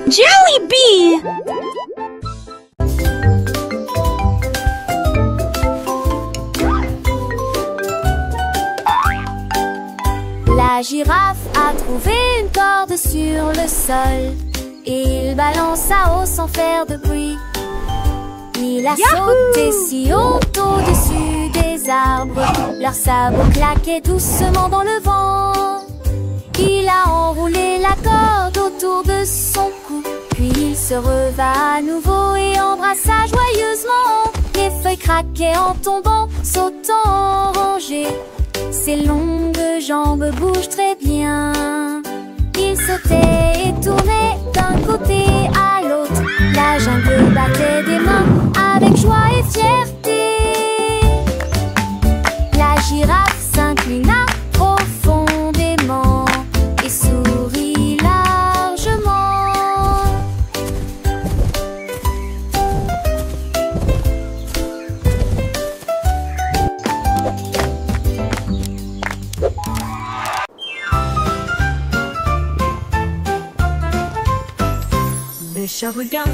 Jelly Bee! La girafe a trouvé une corde sur le sol. Il balança haut sans faire de bruit. Il a sauté si haut au-dessus des arbres. Leurs sabots claquaient doucement dans le vent. Il a enroulé la corde autour de son cou. Puis il se reva à nouveau et embrassa joyeusement. Les feuilles craquaient en tombant, sautant en rangée. Ses longues jambes bougent très bien. Il sautait et tournait d'un côté à l'autre. La jungle battait des mains avec joie et fierté. La girafe s'inclina profondément et sourit largement. Le chat regarde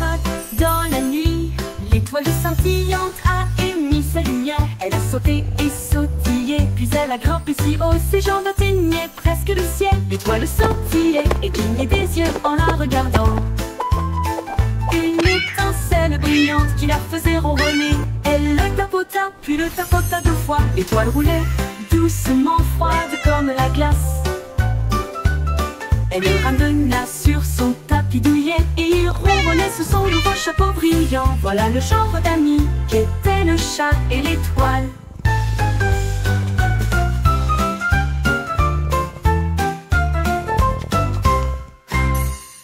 dans la nuit. L'étoile scintillante a émis sa lumière. Elle a sauté et sautillé, puis elle a grimpé si haut, ses jambes atteignaient presque le ciel. L'étoile scintillait et clignait des yeux en la regardant. Une étincelle brillante qui la faisait ronronner. Elle le tapota, puis le tapota deux fois. L'étoile roulait doucement, froide comme la glace. Elle le ramena sur son tapis douillet et il ronronnait sous son nouveau chapeau brillant. Voilà le genre d'amis qu'étaient le chat et l'étoile.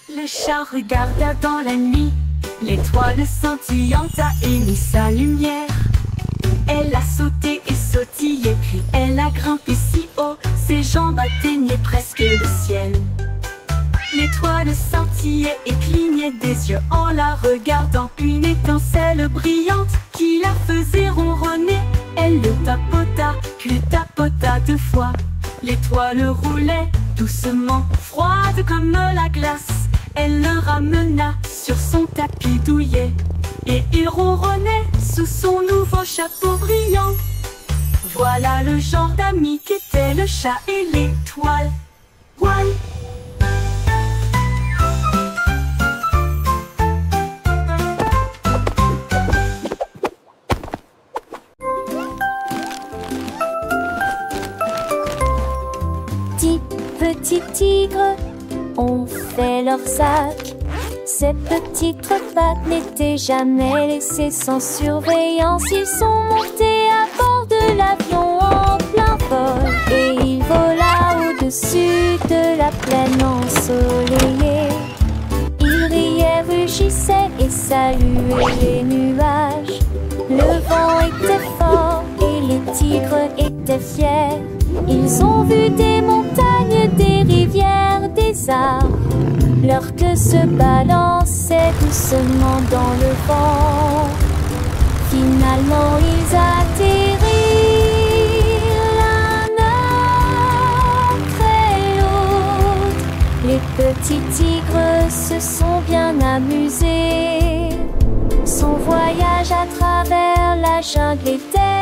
Le chat regarda dans la nuit. L'étoile scintillante a émis sa lumière. Elle a sauté et sautillé, puis elle a grimpé si haut, ses jambes atteignaient presque le ciel. L'étoile scintillait et clignait des yeux en la regardant. Une étincelle brillante qui la faisait ronronner. Elle le tapota, puis le tapota deux fois. L'étoile roulait doucement, froide comme la glace. Elle le ramena sur son tapis douillet et il ronronnait sous son nouveau chapeau brillant. Voilà le genre d'amis qu'étaient le chat et l'étoile. One. Petits tigres ont fait leur sac. Ces petites pattes n'étaient jamais laissées sans surveillance. Ils sont montés à bord de l'avion en plein vol et il vola au-dessus de la plaine ensoleillée. Il riait, rugissait et saluait les nuages. Le vent était fort et les tigres étaient fiers. Ils ont vu des montagnes, des rivières, des arbres. Leur queue se balançait doucement dans le vent. Finalement ils atterrirent l'un après l'autre. Les petits tigres se sont bien amusés. Son voyage à travers la jungle est terminé.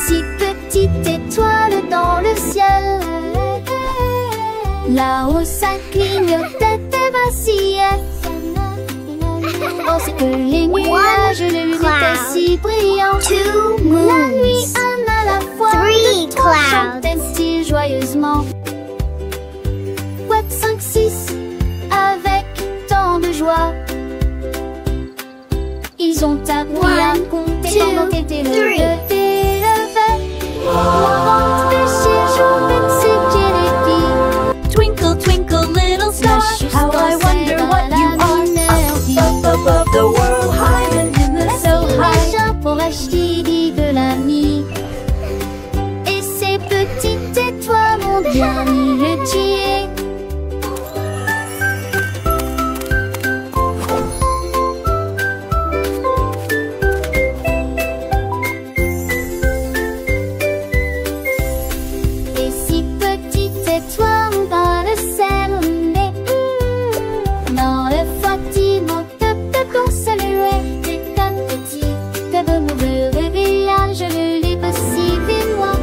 Si petite étoile dans le ciel, là-haut ça clignotait et vacillait. Oh, c'est que les nuages de lune étaient si brillants. La nuit un à la fois, deux, trois chantaient-ils joyeusement. 4, 5, 6, avec tant de joie. Ils ont appris à compter pendant qu'était le lever, Laurent pêchait, jouait, c'était les filles. Twinkle, twinkle, little star, how I wonder what you are. Up above the world, high and in the so high. Pour acheter de l'ami. Et ces petites étoiles ont bien le tuer. Et si petite étoile dans le ciel, dans le bâtiment de saluer des quatre petits de m'ouvrir le village, le livre si loin.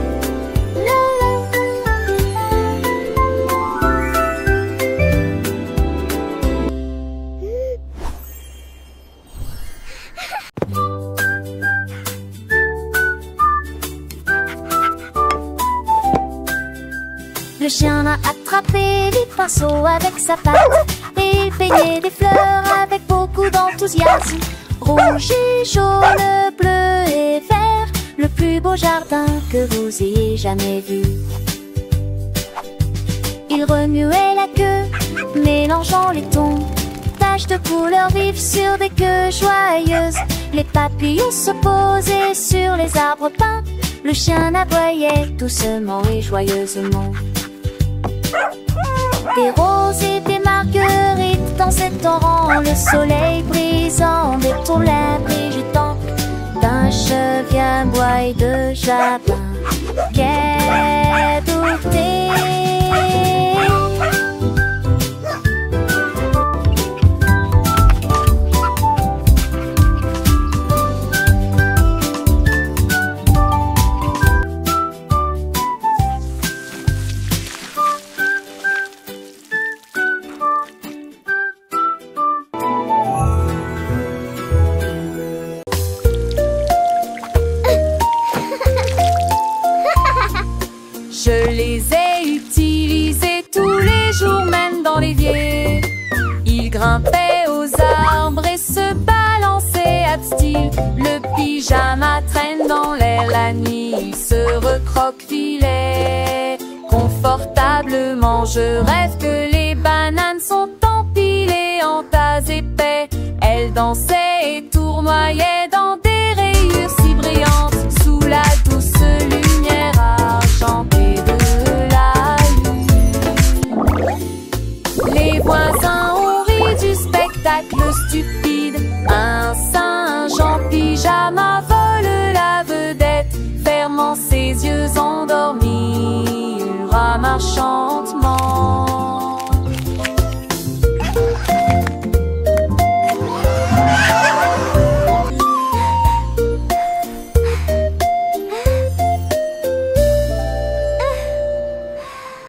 Le chien a attrapé des pinceaux avec sa patte et il peignait des fleurs avec beaucoup d'enthousiasme. Rouge et jaune, bleu et vert, le plus beau jardin que vous ayez jamais vu. Il remuait la queue, mélangeant les tons, taches de couleurs vives sur des queues joyeuses. Les papillons se posaient sur les arbres peints, le chien aboyait doucement et joyeusement. Des roses et des marguerites dans cet rang, le soleil brisant des tons limbes et jetant d'un chevier bois de jardin. Quai douté. Je les ai utilisés tous les jours, même dans l'évier. Ils grimpaient aux arbres et se balançaient à style. Le pyjama traîne dans l'air la nuit, il se recroquevillait confortablement. Je rêve que les bananes sont empilées en tas épais. Elles dansaient et tournoyaient dans des rayures si brillantes, sous la douce lumière argentée de la lune. Les voisins ont ri du spectacle stupide. Un singe en pyjama vole la vedette, fermant ses yeux endormis, il rame enchantement.